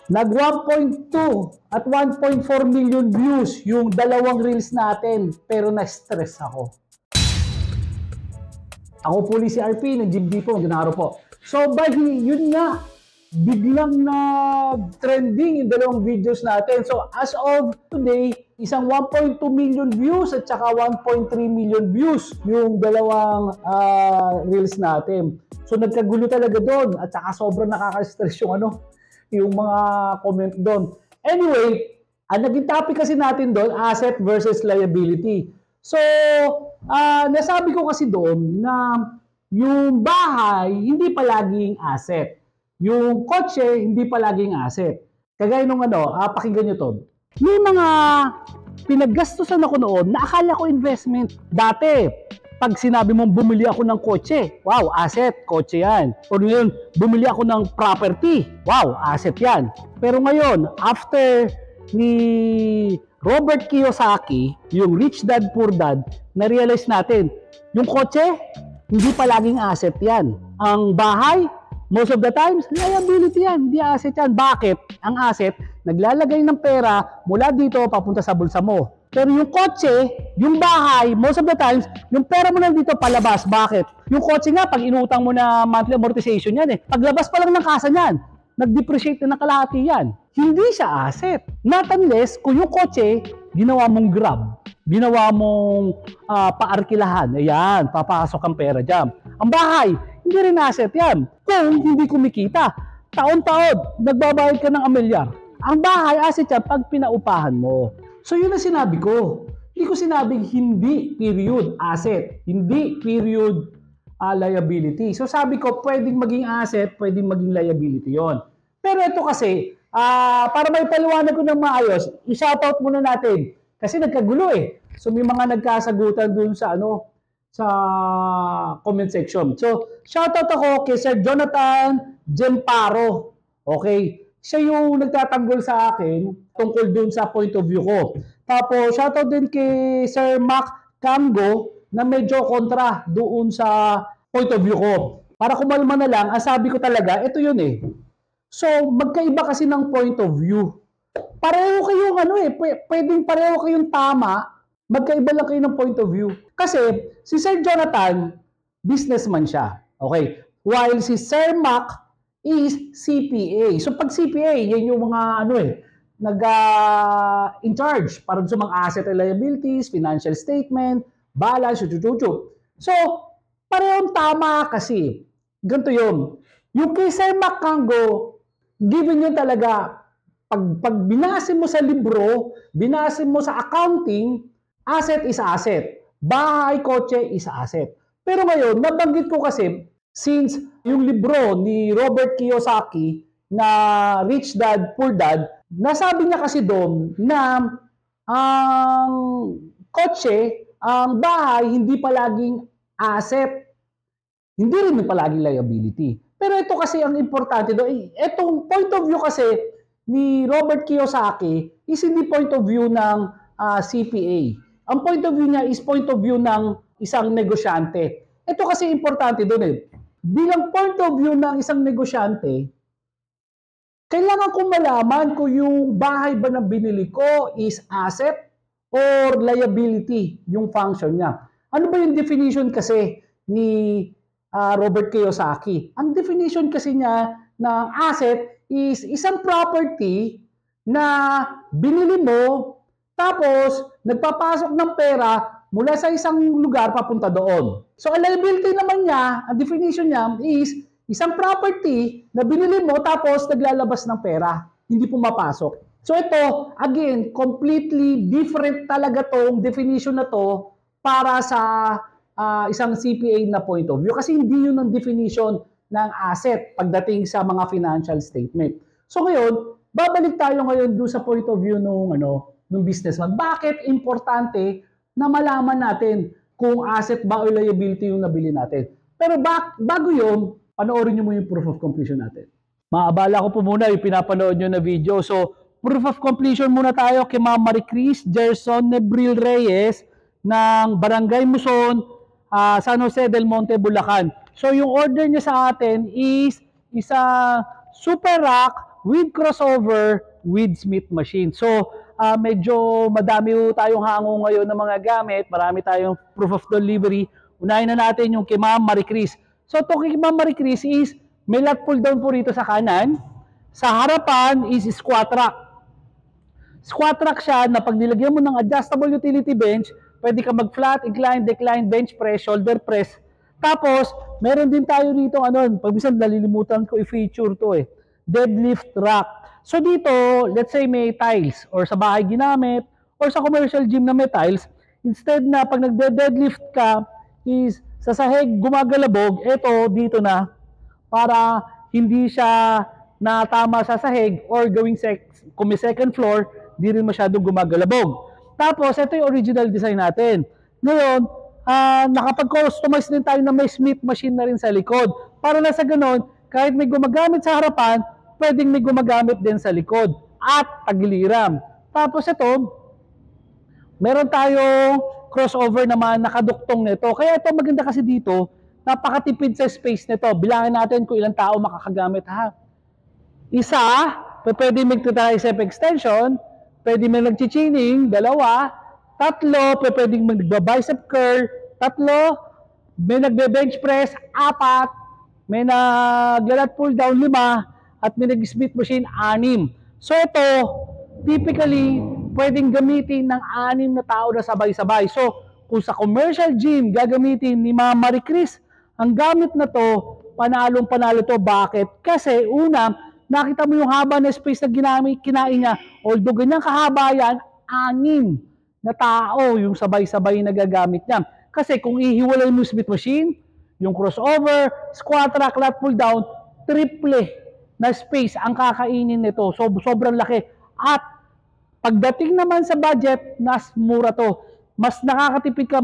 Nag 1.2 at 1.4 million views yung dalawang reels natin, pero na-stress ako. Ako po si RP ng Jim Dipo, magandang araw po. So yun nga, biglang na trending yung dalawang videos natin. So as of today, isang 1.2 million views at saka 1.3 million views yung dalawang reels natin. So nagkagulo talaga doon at saka sobrang nakaka-stress yung mga comment doon. Anyway, ang naging topic kasi natin doon, asset versus liability. So, nasabi ko kasi doon na yung bahay, hindi palaging asset. Yung kotse, hindi palaging asset. Kagaya nung pakinggan nyo to. May mga pinaggastusan ako noon na akala ko investment. Dati, pag sinabi mong bumili ako ng kotse, wow, asset, kotse yan. O ngayon, bumili ako ng property, wow, asset yan. Pero ngayon, after ni Robert Kiyosaki, yung Rich Dad Poor Dad, na-realize natin, yung kotse, hindi palaging asset yan. Ang bahay, most of the times, liability yan, hindi asset yan. Bakit? Ang asset, naglalagay ng pera mula dito papunta sa bulsa mo. Pero yung kotse, yung bahay, most of the times, yung pera mo nandito palabas. Bakit? Yung kotse nga, pag inutang mo na monthly amortization yan paglabas pa lang ng kasa niyan, nag-depreciate na kalahati yan. Hindi siya asset. Not unless kung yung kotse, ginawa mong grab, ginawa mong paarkilahan, ayan, papasok ang pera dyan. Ang bahay, hindi rin asset yan. Kung hindi kumikita, taon-taon, nagbabayad ka ng amilyar. Ang bahay, asset yan pag pinaupahan mo. So yun ang sinabi ko. Hindi ko sinabing hindi period asset, hindi period liability. So sabi ko pwedeng maging asset, pwedeng maging liability yon. Pero ito kasi, para may paliwanag ko ng maayos, i-shoutout muna natin. Kasi nagkagulo So may mga nagkasagutan dun sa sa comment section. So shoutout ako kay Sir Jonathan Gemparo. Okay? Siya yung nagtatanggol sa akin tungkol dun sa point of view ko. Tapos, shoutout din kay Sir Mac Camgo na medyo kontra doon sa point of view ko. Para kumalma na lang, ang sabi ko talaga, ito yun So, magkaiba kasi ng point of view. Pareho kayong pwedeng pareho kayong tama, magkaiba lang kayo ng point of view. Kasi, si Sir Jonathan, businessman siya. Okay? While si Sir Mac is CPA. So pag CPA, yan yung mga in charge para sa mga asset and liabilities, financial statement, balance, So, parehong tama kasi. Ganito yun. Yung kay Sir Macango, given yun talaga, pag binasin mo sa libro, binasin mo sa accounting, asset is asset. Bahay, kotse is asset. Pero ngayon, nabanggit ko kasi, since yung libro ni Robert Kiyosaki na Rich Dad, Poor Dad, nasabi niya kasi doon na ang kotse, ang bahay, hindi palaging asset. Hindi rin palaging liability. Pero ito kasi ang importante doon. Itong point of view kasi ni Robert Kiyosaki is hindi point of view ng CPA. Ang point of view niya is point of view ng isang negosyante. Ito kasi importante doon Bilang point of view ng isang negosyante, kailangan kong malaman kung yung bahay ba na binili ko is asset or liability, yung function niya. Ano ba yung definition kasi ni Robert Kiyosaki? Ang definition kasi niya ng asset is isang property na binili mo, tapos nagpapasok ng pera mula sa isang lugar papunta doon. So, ang liability naman niya, ang definition niya is isang property na binili mo tapos naglalabas ng pera. Hindi pumapasok. So, ito, again, completely different talaga tong definition na to para sa isang CPA na point of view. Kasi hindi yun ang definition ng asset pagdating sa mga financial statement. So, ngayon, babalik tayo ngayon doon sa point of view nung businessman. Bakit importante na malaman natin kung asset ba o liability yung nabili natin. Pero bago yun, panoorin nyo mo yung proof of completion natin. Maabala ko po muna yung pinapanood nyo na video. So, proof of completion muna tayo kay Ma'am Marie Chris Gerson Nebril Reyes ng Barangay Muson, San Jose del Monte, Bulacan. So, yung order niya sa atin is isang super rack with crossover with Smith machine. So, medyo madami tayong hango ngayon ng mga gamit. Marami tayong proof of delivery. Unahin na natin yung kay Ma'am Marie Chris. So, ito kay Ma'am Marie Chris is may lat pull down po rito sa kanan. Sa harapan is squat rack. Squat rack siya na pag nilagyan mo ng adjustable utility bench, pwede ka mag-flat, incline, decline, bench press, shoulder press. Tapos, meron din tayo rito, pag minsan nalilimutan ko i-feature to deadlift rack. So dito, let's say may tiles, or sa bahay ginamit, or sa commercial gym na may tiles, instead na pag nagde-deadlift ka, is sa sahig gumagalabog, eto dito na, para hindi siya natama sa sahig, or gawing kung may second floor, di rin masyadong gumagalabog. Tapos, ito yung original design natin. Ngayon, nakapag-customize din tayo na may Smith machine na rin sa likod. Para na sa ganon, kahit may gumagamit sa harapan, pwedeng may gumagamit din sa likod at tagiliran. Tapos ito, meron tayong crossover naman nakaduktong nito. Kaya ito maganda kasi dito, napakatipid sa space nito. Bilangin natin kung ilang tao makakagamit ha. Isa, pwede mag-tricep extension, pwede may nag-chichining, dalawa, tatlo, pwedeng mag-bicep curl, tatlo, may nagbe-bench press, apat, may nag-lat pull down, 5, at may nag-Smith machine, 6. So ito, typically, pwedeng gamitin ng 6 na tao na sabay-sabay. So, kung sa commercial gym, gagamitin ni Ma'am Marie Chris, ang gamit na to, panalong-panalo to. Bakit? Kasi, una, nakita mo yung haba na space na kinain niya. Although ganyan kahaba yan, 6 na tao yung sabay-sabay na gagamit niya. Kasi kung ihiwalay mo yung Smith machine, yung crossover, squat rack, lat pull down, triple na space ang kakainin nito. So, sobrang laki. At pagdating naman sa budget, mas mura to. Mas makakatipid ka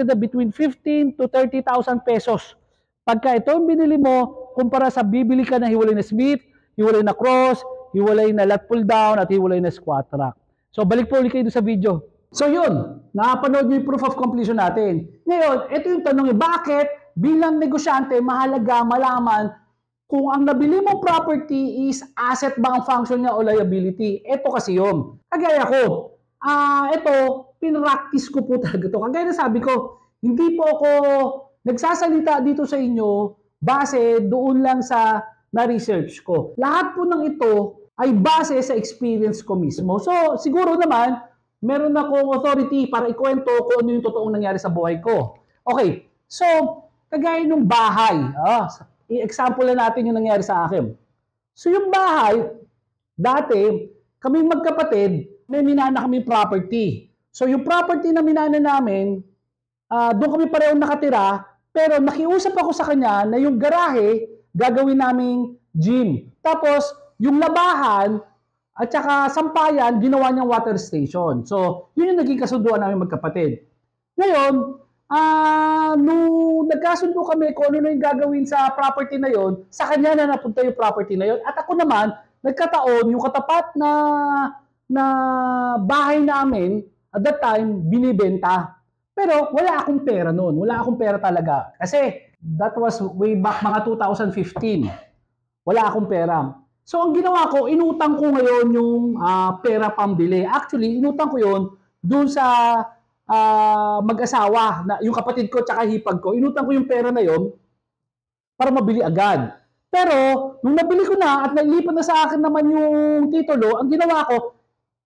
na between 15 to 30,000 pesos. Pagka ito ang binili mo, kumpara sa bibili ka na hiwalay na Smith, hiwalay na cross, hiwalay na lat pull down, at hiwalay na squat rack. So, balik po ulit kayo sa video. So yun, napanood nyo yung proof of completion natin. Ngayon, ito yung tanong bakit bilang negosyante mahalaga malaman kung ang nabili mong property is asset ba ang function niya o liability. Ito kasi yun. Kagaya ko, ito, pinractice ko po talaga ito. Kagaya na sabi ko, hindi po ako nagsasalita dito sa inyo base doon lang sa na-research ko. Lahat po ng ito ay base sa experience ko mismo. So, siguro naman, meron akong authority para ikwento kung ano yung totoong nangyari sa buhay ko. Okay, so, kagaya ng bahay. I-example na natin yung nangyari sa akin. So, yung bahay, dati, kami magkapatid, may minana kami property. So, yung property na minana namin, doon kami parehong nakatira, pero nakiusap ako sa kanya na yung garahe, gagawin naming gym. Tapos, yung labahan, at saka sampayan, ginawa niyang water station. So, yun yung naging kasunduan namin magkapatid. Ngayon, nung nagkasundo kami kung ano na yung gagawin sa property na yon, sa kanya na napunta yung property na yon. At ako naman, nagkataon, yung katapat na bahay namin, at that time, binibenta. Pero wala akong pera noon. Wala akong pera talaga. Kasi that was way back mga 2015. Wala akong pera. So, ang ginawa ko, inutang ko ngayon yung pera pambili. Actually, inutang ko yun doon sa mag-asawa, yung kapatid ko tsaka hipag ko. Inutang ko yung pera na yon para mabili agad. Pero, nung nabili ko na at nailipat na sa akin naman yung titulo, ang ginawa ko,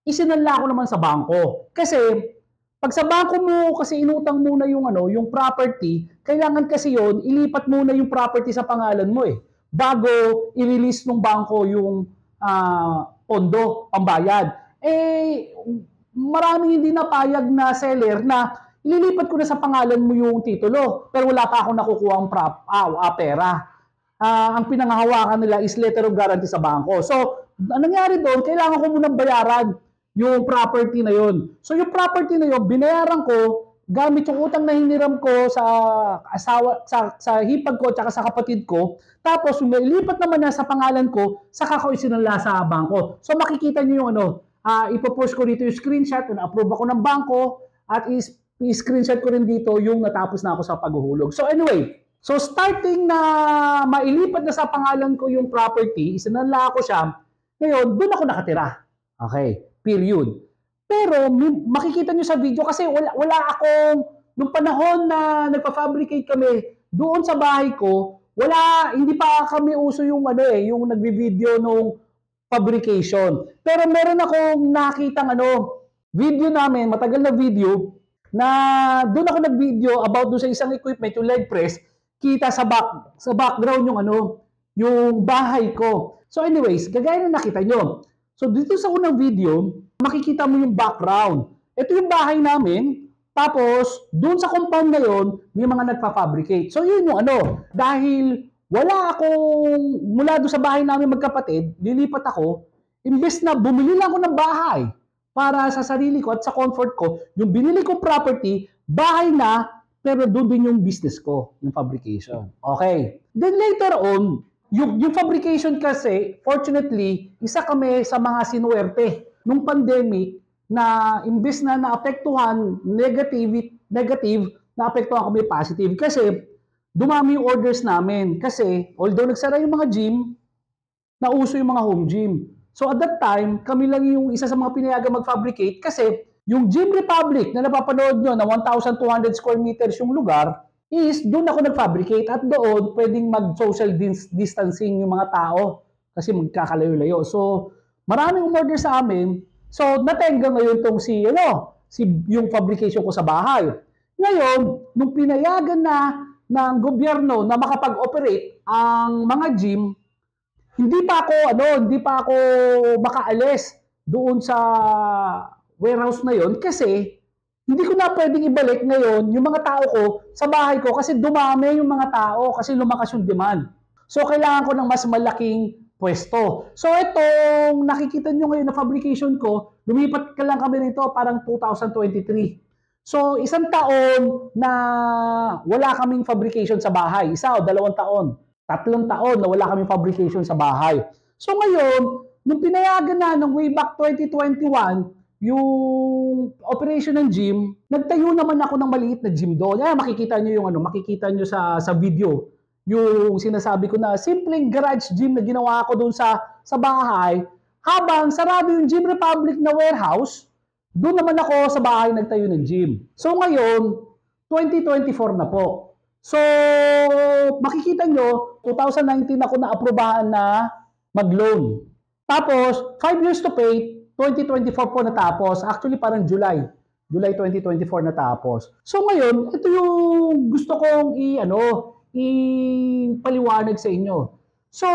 isinanla ko naman sa bangko. Kasi, pag sa bangko mo kasi inutang muna yung property, kailangan kasi yon ilipat muna yung property sa pangalan mo bago i-release ng bangko yung pondo, pambayad. Maraming hindi napayag na seller na ililipat ko na sa pangalan mo yung titulo, pero wala pa ako nakukuha ang pera. Ang pinanghahawakan nila is letter of guarantee sa bangko. So, ang nangyari doon, kailangan ko munang bayaran yung property na yun. So, yung property na yun, binayaran ko gamit yung utang na hiniram ko sa asawa, sa hipag ko at sa kapatid ko. Tapos, yung mailipat naman na sa pangalan ko, saka ko isinanla sa bangko. So, makikita nyo yung ipopost ko dito yung screenshot, na-approve ako ng bangko, at i-screenshot ko rin dito yung natapos na ako sa paghuhulog. So, anyway, starting na mailipat na sa pangalan ko yung property, isinanla ko siya, Ngayon, doon ako nakatira. Okay, period. Pero makikita nyo sa video kasi wala akong, nung panahon na nagpa-fabricate kami, doon sa bahay ko, hindi pa kami uso yung yung nagbi-video nung fabrication. Pero meron akong nakitang video namin, matagal na video, na doon ako nag-video about doon sa isang equipment, yung leg press, kita sa background yung bahay ko. So anyways, gagaya na nakita nyo. So dito sa unang video, makikita mo yung background. Ito yung bahay namin, tapos doon sa compound na yun, may mga nagpa-fabricate. So yun yung dahil wala akong, mula doon sa bahay namin magkapatid, lilipat ako, imbes na bumili lang ako ng bahay para sa sarili ko at sa comfort ko, yung binili kong property, bahay na, pero doon din yung business ko, yung fabrication. Okay. Then later on, yung fabrication kasi, fortunately, isa kami sa mga sinuwerte nung pandemic na imbes na naapektuhan negative, naapektuhan kami positive kasi dumami yung orders namin. Kasi although nagsara yung mga gym, nauso yung mga home gym. So at that time, kami lang yung isa sa mga pinayagang mag-fabricate kasi yung Gym Republic na napapanood nyo na 1,200 square meters yung lugar, is doon ako nag-fabricate at doon pwedeng mag-social distancing yung mga tao kasi magkakalayo-layo. So, maraming umorder sa amin. So, natengga ngayon tong yung fabrication ko sa bahay. Ngayon, nung pinayagan na ng gobyerno na makapag-operate ang mga gym, hindi pa ako makaalis doon sa warehouse na yon kasi hindi ko na pwedeng ibalik ngayon yung mga tao ko sa bahay ko kasi dumami yung mga tao kasi lumakas yung demand. So, kailangan ko ng mas malaking pwesto. So, itong nakikita nyo ngayon na fabrication ko, lumipat ka lang kami rito parang 2023. So, isang taon na wala kaming fabrication sa bahay. 1 o 2 taon. 3 taon na wala kaming fabrication sa bahay. So, ngayon, nung pinayagan na ng way back 2021, yung operation ng gym, nagtayo naman ako ng maliit na gym doon. Makikita nyo makikita nyo sa video, yung sinasabi ko na simpleng garage gym na ginawa ko doon sa bahay, habang sarado yung Gym Republic na warehouse, doon naman ako sa bahay nagtayo ng gym. So ngayon, 2024 na po. So, makikita nyo, 2019 ako na-aprobahan na mag-loan. Tapos, 5 years to pay, 2024 po natapos. Actually, parang July 2024 natapos. So ngayon, ito yung gusto kong ipaliwanag sa inyo. So,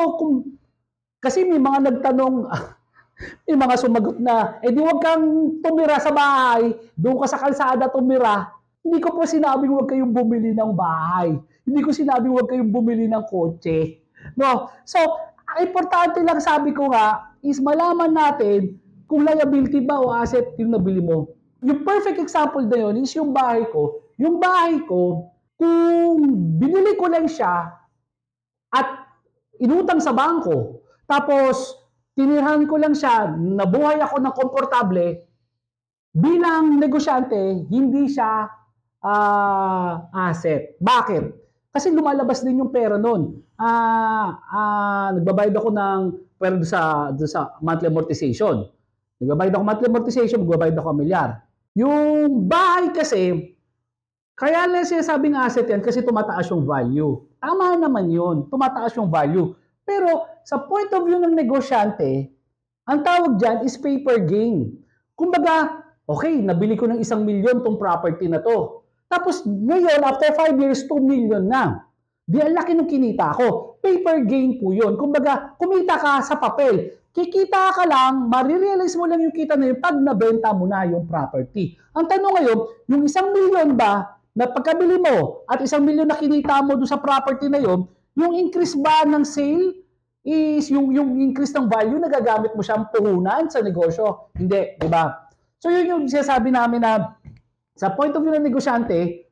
kasi may mga nagtanong, may mga sumagot na, di wag kang tumira sa bahay, doon ka sa kalsada tumira. Hindi ko po sinabing wag kayong bumili ng bahay. Hindi ko sinabing wag kayong bumili ng kotse. No? So, ang importante lang sabi ko nga, is malaman natin kung liability ba o asset yung nabili mo. Yung perfect example na yun is yung bahay ko. Yung bahay ko, kung binili ko lang siya at inutang sa bangko, tapos tinirahan ko lang siya, nabuhay ako ng komportable, bilang negosyante, hindi siya asset. Bakit? Kasi lumalabas din yung pera nun. Nagbabayad ako ng pera sa monthly amortization. Nagbabayad ako monthly amortization, magbabayad ako milyar. Yung bahay kasi, kaya lang sinasabing asset yan kasi tumataas yung value. Tama naman yun, tumataas yung value. Pero sa point of view ng negosyante, ang tawag dyan is paper gain. Kumbaga, okay, nabili ko ng 1 milyon tong property na to. Tapos ngayon, after 5 years, 2 million na. Di ang laki ng kinita ko. Paper gain po yun. Kumbaga, kumita ka sa papel. Kikita ka lang, marirealize mo lang yung kita na yun pag nabenta mo na yung property. Ang tanong ngayon, yung 1 million ba na pagkabili mo at 1 million na kinita mo doon sa property na yun, yung increase ba ng sale is yung increase ng value na gagamit mo siyang puhunan sa negosyo? Hindi, di ba? So yun yung sinasabi namin na sa point of view ng negosyante,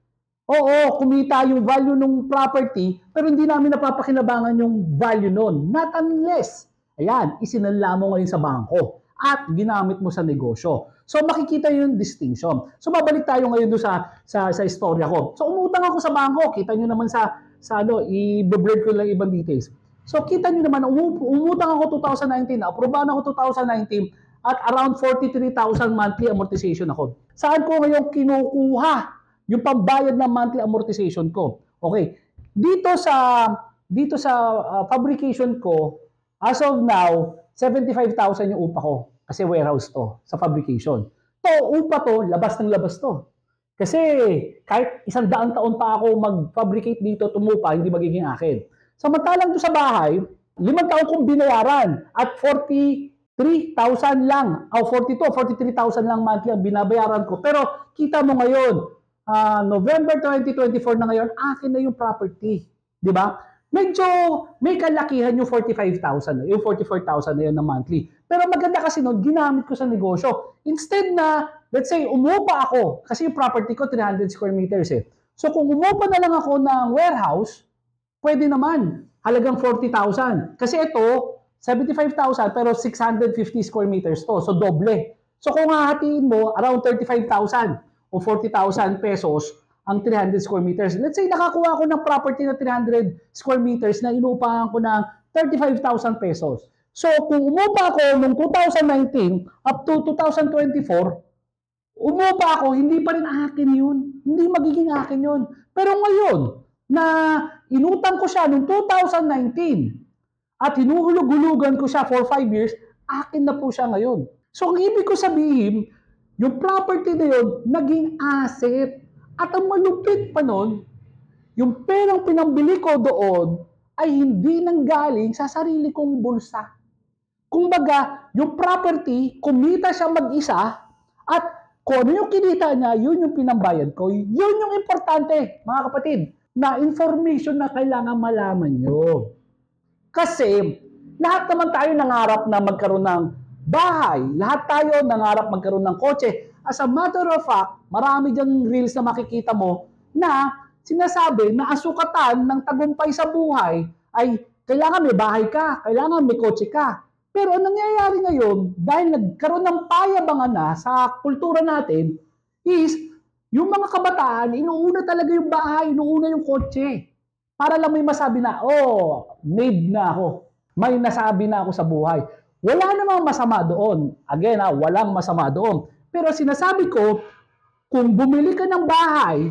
oo, kumita yung value ng property, pero hindi namin napapakinabangan yung value nun. Not unless, ayan, isinanla mo ngayon sa bangko at ginamit mo sa negosyo. So makikita yung distinction. So babalik tayo ngayon doon sa istorya ko. So umutang ako sa bangko, kita nyo naman i-blur ko lang ibang details. So kita nyo naman, umutang ako 2019, aprobahan ako 2019, at around 43,000 monthly amortization ako. Saan ko ngayon kinukuha yung pambayad ng monthly amortization ko? Okay, dito sa fabrication ko, as of now, 75,000 yung upa ko. Kasi warehouse to, sa fabrication. Upa to, labas ng labas to. Kasi kahit 100 taon pa ako mag-fabricate dito, tumupa, hindi magiging akin. Samantalang doon sa bahay, 5 taon kong binayaran at 43,000 lang, o 43,000 lang monthly ang binabayaran ko. Pero kita mo ngayon, November 2024 na ngayon, akin na yung property. Di ba? Medyo may kalakihan yung 45,000, yung 44,000 na yun na monthly. Pero maganda kasi noon, ginamit ko sa negosyo. Instead na, let's say, umupa ako, kasi yung property ko 300 square meters eh. So kung umupa na lang ako ng warehouse, pwede naman, halagang 40,000. Kasi ito, 75,000 pero 650 square meters to. So doble. So kung hahatiin mo, around 35,000 o 40,000 pesos ang 300 square meters. Let's say nakakuha ko ng property na 300 square meters na inupahan ko ng 35,000 pesos. So kung umupa ako noong 2019 up to 2024, umupa ako, hindi pa rin akin yun. Hindi magiging akin yun. Pero ngayon, na inutang ko siya noong 2019 at hinuhulog-hulugan ko siya for 5 years, akin na po siya ngayon. So ang ibig ko sabihin, yung property na yun, naging asset. At ang malupit pa nun, yung perang pinambili ko doon ay hindi nanggaling sa sarili kong bulsa. Kumbaga, yung property, kumita siya mag-isa at kung ano yung kinita niya, yun yung pinambayad ko. Yun yung importante, mga kapatid, na information na kailangan malaman nyo. Kasi, lahat naman tayo nangarap na magkaroon ng bahay. Lahat tayo nangarap magkaroon ng kotse. As a matter of fact, marami diyang reels na makikita mo na sinasabi na asukatan ng tagumpay sa buhay ay kailangan may bahay ka, kailangan may kotse ka. Pero ang nangyayari ngayon, dahil nagkaroon ng payabangan na sa kultura natin, is yung mga kabataan, inuuna talaga yung bahay, inuuna yung kotse. Para lang may masabi na, oh, made na ako. May nasabi na ako sa buhay. Wala namang masama doon. Again, walang masama doon. Pero sinasabi ko, kung bumili ka ng bahay,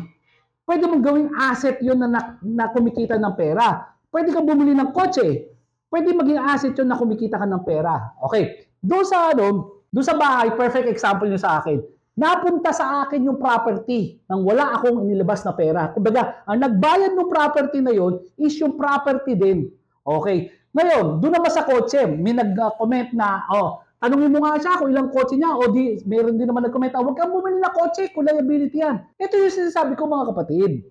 pwede mong gawing asset yun na kumikita ng pera. Pwede ka bumili ng kotse. Pwede maging asset yun na kumikita ka ng pera. Okay. Doon sa bahay, perfect example nyo sa akin. Napunta sa akin yung property nang wala akong inilabas na pera. Kumbaga, ang nagbayad ng property na yun is yung property din. Okay. Ngayon, doon naman sa kotse, may nag-comment na, tanungin mo nga siya kung ilang kotse niya o meron din naman nag-comment, huwag kang bumili na kotse kung liability yan. Ito yung sinasabi ko mga kapatid.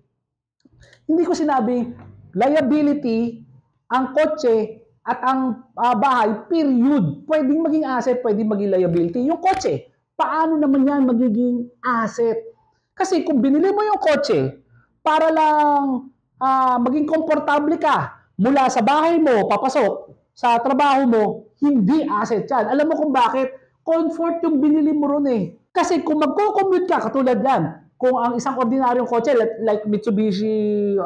Hindi ko sinabing liability, ang kotse at ang bahay, period. Pwedeng maging asset, pwedeng maging liability. Yung kotse, paano naman yan magiging asset? Kasi kung binili mo yung kotse para lang maging komportable ka mula sa bahay mo, papasok, sa trabaho mo, hindi asset yan. Alam mo kung bakit? Comfort yung binili mo ron eh. Kasi kung magko-commute ka, katulad yan, kung ang isang ordinaryong kotse, like Mitsubishi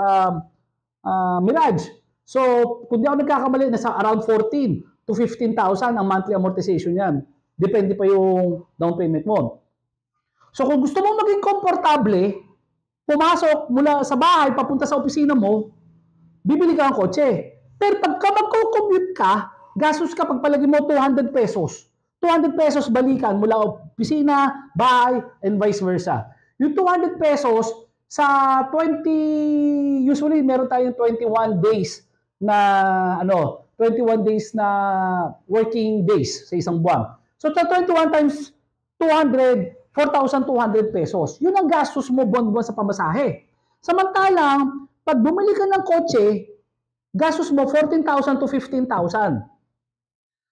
Mirage, so kung di ako nagkakamali, nasa around 14 to 15,000 ang monthly amortization yan. Depende pa yung down payment mo. So kung gusto mo maging komportable, pumasok mula sa bahay, papunta sa opisina mo, bibili ka ng kotse. Pero pagka magko-commute ka, gastos ka pagpalagi mo 200 pesos. 200 pesos balikan mula opisina, bahay, and vice versa. Yung 200 pesos sa usually meron tayong 21 days na 21 days na working days sa isang buwan. So 21 times 200, 4,200 pesos. Yun ang gastos mo buwan-buwan sa pamasahe. Samantalang, pag bumili ka ng kotse, gastos mo 14,000 to 15,000.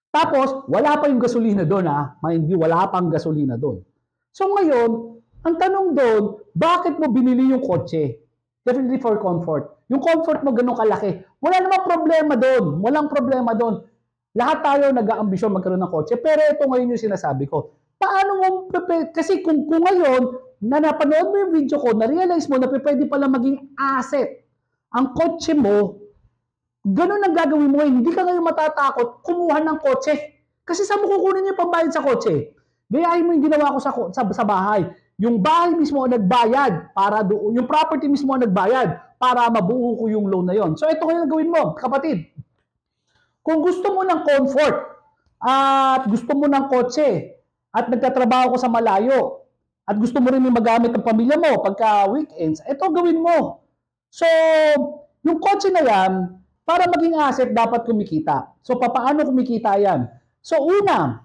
Tapos, wala pa yung gasolina doon Mind you, wala pang gasolina doon. So ngayon, ang tanong doon, bakit mo binili yung kotse? Definitely for comfort. Yung comfort mo ganun kalaki. Wala namang problema doon. Walang problema doon. Lahat tayo nag-aambisyon magkaroon ng kotse. Pero ito ngayon yung sinasabi ko. Paano mo, kasi kung ngayon, na napanood mo yung video ko, na-realize mo na pwede pala maging asset ang kotse mo, Ganun ang gagawin mo. Hindi ka ngayon matatakot kumuha ng kotse. Kasi saan mo kukunin yung pambayad sa kotse? Gayahin mo yung ginawa ko sa bahay. Yung bahay mismo ang nagbayad para doon, yung property mismo ang nagbayad para mabuo ko yung loan na yon. So ito ngayon ang gawin mo, kapatid. Kung gusto mo ng comfort at gusto mo ng kotse at nagtatrabaho ko sa malayo at gusto mo rin yung magamit ng pamilya mo pagka weekends, ito gawin mo. So, yung kotse na yan, para maging asset, dapat kumikita. So, paano kumikita yan? So, una,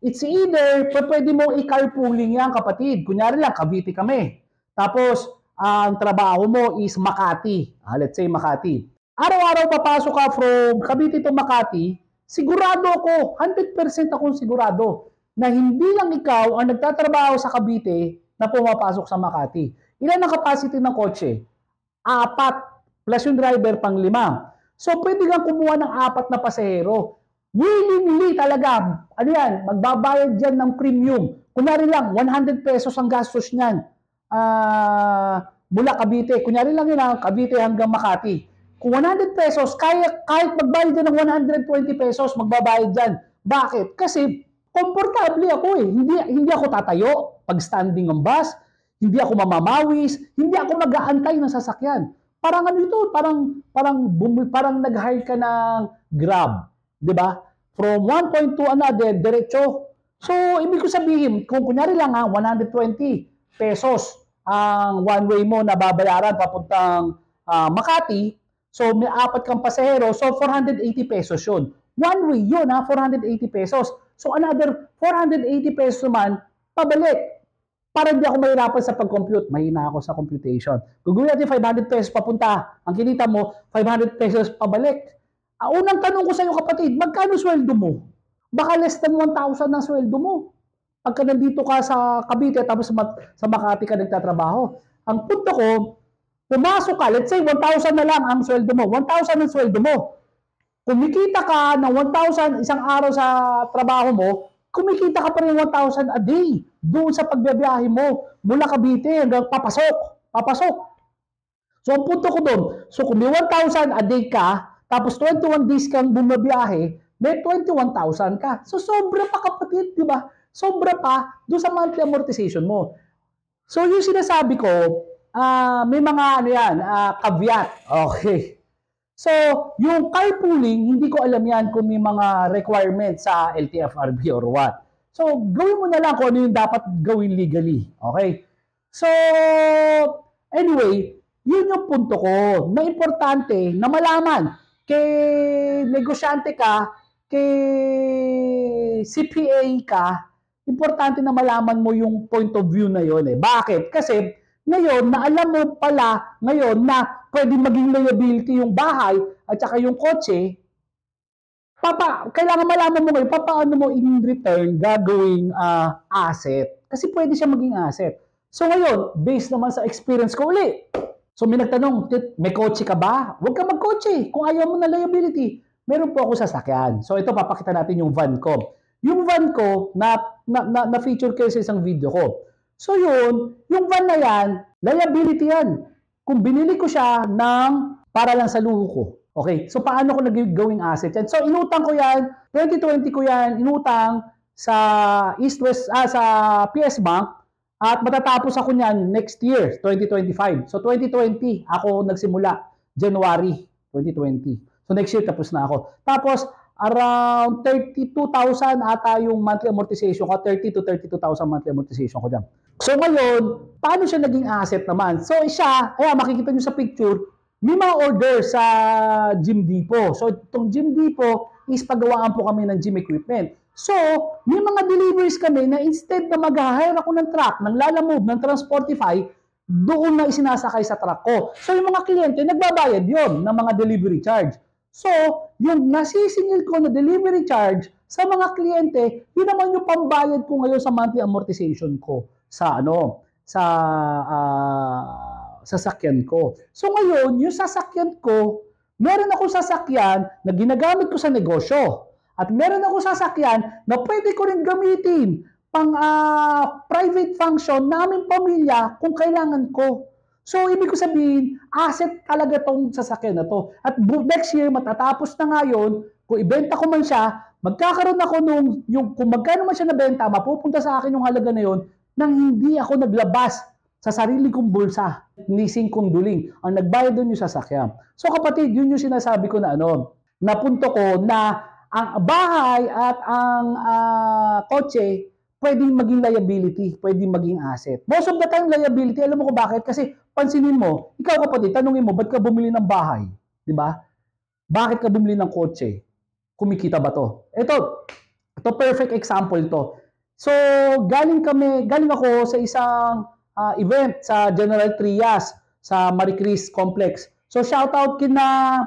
it's either, pwede mong i-carpooling yan, kapatid. Kunyari lang, Cavite kami. Tapos, ang trabaho mo is Makati. Let's say Makati. Araw-araw papasok ka from Cavite to Makati, sigurado ako, 100% akong sigurado, na hindi lang ikaw ang nagtatrabaho sa Cavite na pumapasok sa Makati. Ilan ang capacity ng kotse? 4, plus yung driver pang 5. So, pwede kang kumuha ng 4 na pasahero. Willingly talaga, ano yan, magbabayad dyan ng premium. Kunyari lang, 100 pesos ang gastos niyan. Mula Cavite. Kunyari lang yun, Cavite hanggang Makati. Kung 100 pesos, kahit magbayad dyan ng 120 pesos, magbabayad dyan. Bakit? Kasi, komportable ako eh. Hindi ako tatayo pag standing ang bus. Hindi ako mamamawis. Hindi ako mag-aantay ng sasakyan. Parang ano ito, parang nag-hire ka ng Grab, 'di ba? From one point to another, diretso. So, ibig ko sabihin, kung kunyari lang 120 pesos ang one way mo na babayaran papuntang Makati, so may 4 kang pasahero, so 480 pesos 'yun. One way 'yun 480 pesos. So another 480 pesos naman pabalik. Para hindi ako mahirapan sa pag-compute. Mahina ako sa computation. Kung gawin natin 500 pesos papunta, ang kinita mo, 500 pesos pabalik. Unang tanong ko sa iyo, kapatid, magkano sweldo mo? Baka less than 1,000 ang sweldo mo. Pagka nandito ka sa Cavite, tapos sa Makati ka nagtatrabaho. Ang punto ko, pumasok ka, let's say 1,000 na lang ang sweldo mo. 1,000 ang sweldo mo. Kumikita ka ng 1,000 isang araw sa trabaho mo, kumikita ka pa rin 1,000 a day doon sa pagbibiyahe mo mula Cavite hanggang papasok. So, ang punto ko doon, so kung may 1,000 a day ka, tapos 21 days kang bumabiyahe, may 21,000 ka. So, sobra pa, kapatid, di ba? Sobra pa doon sa monthly amortization mo. So, yung sinasabi ko, may mga caveat. Okay. So, yung carpooling, hindi ko alam yan kung may mga requirements sa LTFRB or what. So, gawin mo na lang kung ano yung dapat gawin legally. Okay? So, anyway, yun yung punto ko na importante na malaman kay negosyante ka, kay CPA ka, importante na malaman mo yung point of view na yun eh. Bakit? Kasi ngayon, na alam mo pala ngayon na pwede maging liability yung bahay at saka yung kotse, kailangan malaman mo ngayon, paano mo in return gagawing asset. Kasi pwede siya maging asset. So ngayon, based naman sa experience ko uli, so may nagtanong, may kotse ka ba? Huwag ka magkotse. Kung ayaw mo na liability, meron po ako sasakyan. So ito, papakita natin yung van ko. Yung van ko, na-feature kayo sa isang video ko. So yun, yung van na yan, liability yan. Kung binili ko siya para lang sa luho ko. Okay, so paano ko nagawing asset yan? So inutang ko yan, 2020 ko yan, inutang sa sa PS Bank at matatapos ako niyan next year, 2025. So 2020, ako nagsimula, January 2020. So next year tapos na ako. Tapos around 32,000 ata yung monthly amortization ko, 30 to 32,000 monthly amortization ko dyan. So ngayon, paano siya naging asset naman? So siya, makikita nyo sa picture, may mga order sa Gym Depot. So itong Gym Depot is paggawaan po kami ng gym equipment. So, may mga deliveries kami na instead na mag-hire ako ng truck, ng Lalamove, ng Transportify, doon na isinasakay sa truck ko. So yung mga kliyente, nagbabayad yon ng mga delivery charge. So, yung nasisingil ko na delivery charge sa mga kliyente, yun naman yung pambayad ko ngayon sa monthly amortization ko sa sasakyan ko. So ngayon, yung sasakyan ko, meron akong sasakyan na ginagamit ko sa negosyo. At meron akong sasakyan na pwede ko rin gamitin pang private function na aming pamilya kung kailangan ko. So, ibig ko sabihin, asset talaga tong sasakyan na to. At next year, matatapos na nga yun, kung ibenta ko man siya, magkakaroon ako kung magkano man siya nabenta, mapupunta sa akin yung halaga na yun, nang hindi ako naglabas sa sarili kong bulsa, nising kong duling. Ang nagbayad doon yung sasakyan. So kapatid, yun yung sinasabi ko na napunto ko na ang bahay at ang kotse, pwedeng maging liability, pwedeng maging asset. Most of the time, liability, alam mo ko bakit? Kasi pansinin mo, ikaw kapatid, tanungin mo, ba't ka bumili ng bahay? Di ba? Bakit ka bumili ng kotse? Kumikita ba to? Ito perfect example to. So, galing ako sa isang event sa General Trias, sa Marie Chris Complex. So, shout out kina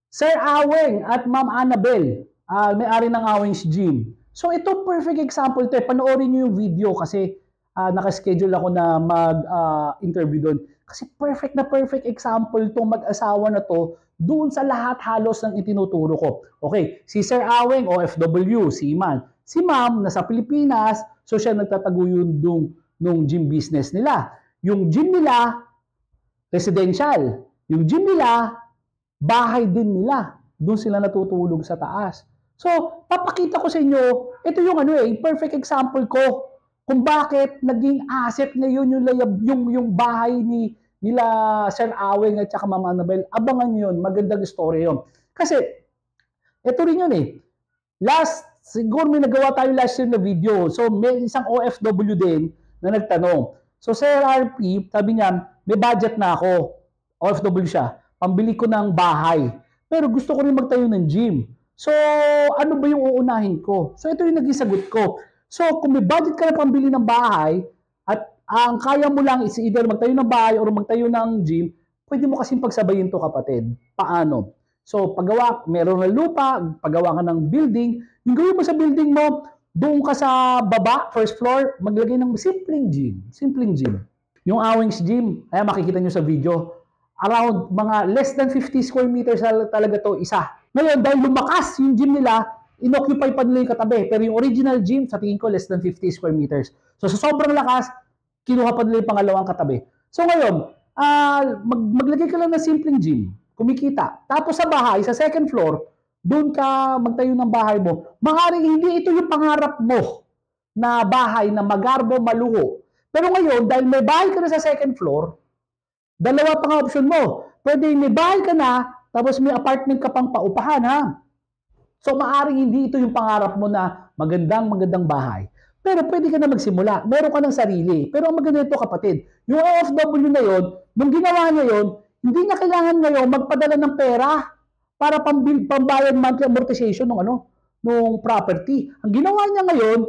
Sir Aweng at Ma'am Annabel, may-ari ng Aweng's Gym. So ito perfect example to. Panoorin niyo yung video kasi naka-schedule ako na mag-interview doon. Kasi perfect example tong mag-asawa na to doon sa lahat halos ng itinuturo ko. Okay, si Sir Aweng, OFW, seaman. Si Ma'am, nasa Pilipinas, so siya nagtataguyod nung gym business nila. Yung gym nila, residential. Yung gym nila, bahay din nila. Doon sila natutulog sa taas. So, papakita ko sa inyo, ito yung perfect example ko kung bakit naging asset ngayon yung bahay nila Sir Aweng at saka Ma'am Annabel. Abangan nyo yun, magandang story yun. Kasi, ito rin yun siguro may nagawa tayo last year na video. So, may isang OFW din na nagtanong. So, Sir RP, sabi niya, may budget na ako. OFW siya. Pambili ko ng bahay. Pero gusto ko rin magtayo ng gym. So, ano ba yung uunahin ko? So, ito yung naging sagot ko. So, kung may budget ka na pambili ng bahay, at ang kaya mo lang is either magtayo ng bahay or magtayo ng gym, pwede mo kasing pagsabayin to kapatid. Paano? So, meron ng lupa, paggawa ka ng building, yung gawin mo sa building mo, doon ka sa baba, first floor, maglagay ng simpleng gym. Simpleng gym. Yung Aweng's Gym, ay makikita nyo sa video, around mga less than 50 square meters talaga to isa. Ngayon, dahil lumakas yung gym nila, inoccupy pa nila yung katabi. Pero yung original gym, sa tingin ko, less than 50 square meters. So, sa sobrang lakas, kinuha pa nila yung pangalawang katabi. So, ngayon, maglagay ka lang ng simpleng gym. Kumikita. Tapos sa bahay, sa second floor, doon ka magtayo ng bahay mo. Maaaring hindi ito yung pangarap mo na bahay na magarbo, maluho. Pero ngayon, dahil may bahay ka na sa second floor, dalawa pang option mo. Pwede may bahay ka na, tapos may apartment ka pang paupahan, ha? So, maaaring hindi ito yung pangarap mo na magandang bahay. Pero pwede ka na magsimula. Meron ka ng sarili. Pero ang maganda ito, kapatid, yung OFW na yon, nung ginawa niya yon, hindi niya kailangan ngayon magpadala ng pera para pambayad monthly amortization ng property. Ang ginawa niya ngayon,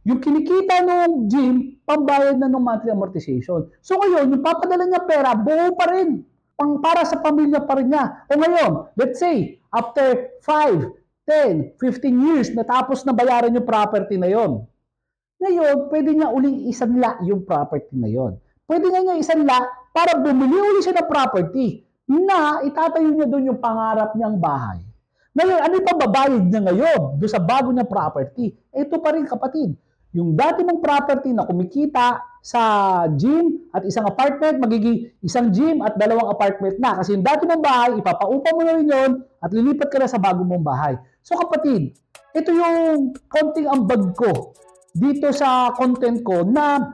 yung kinikita ng gym, pambayad na ng monthly amortization. So ngayon, yung papadala niya pera, buo pa rin. Para sa pamilya pa rin niya. O ngayon, let's say, after 5, 10, 15 years, natapos na bayaran yung property na yon. Ngayon, pwede niya uling isanla yung property na yon. Pwede niya isanla para bumili uli siya ng property na itatayo niya doon yung pangarap niyang bahay. Ngayon, ano yung pambabayad niya ngayon doon sa bago niyang property? Ito pa rin, kapatid. Yung dati mong property na kumikita sa gym at isang apartment, magiging isang gym at dalawang apartment na. Kasi yung dati mong bahay, ipapaupa mo na rin yun at lilipat ka na sa bago mong bahay. So kapatid, ito yung konting ambag ko dito sa content ko na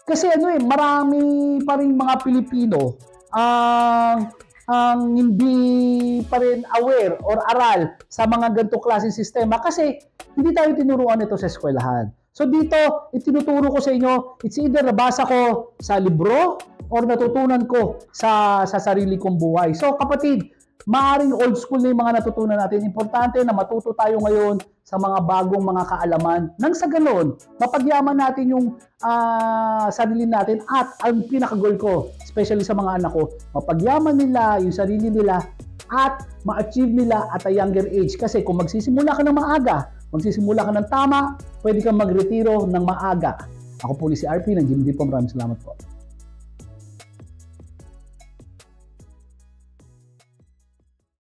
kasi marami pa rin mga Pilipino ang hindi pa rin aware or aral sa mga ganito klaseng sistema kasi hindi tayo tinuruan ito sa eskwelahan. So dito, itinuturo ko sa inyo, it's either nabasa ko sa libro or natutunan ko sa sarili kong buhay. So kapatid, maaaring old school na yung mga natutunan natin. Importante na matuto tayo ngayon sa mga bagong mga kaalaman. Nang sa ganun, mapagyaman natin yung sarili natin at ang pinaka-goal ko, especially sa mga anak ko, mapagyaman nila yung sarili nila at ma-achieve nila at a younger age. Kasi kung magsisimula ka ng maaga, magsisimula ka ng tama, pwede kang magretiro ng maaga. Ako po si RP ng Gym Depot. Maraming salamat po.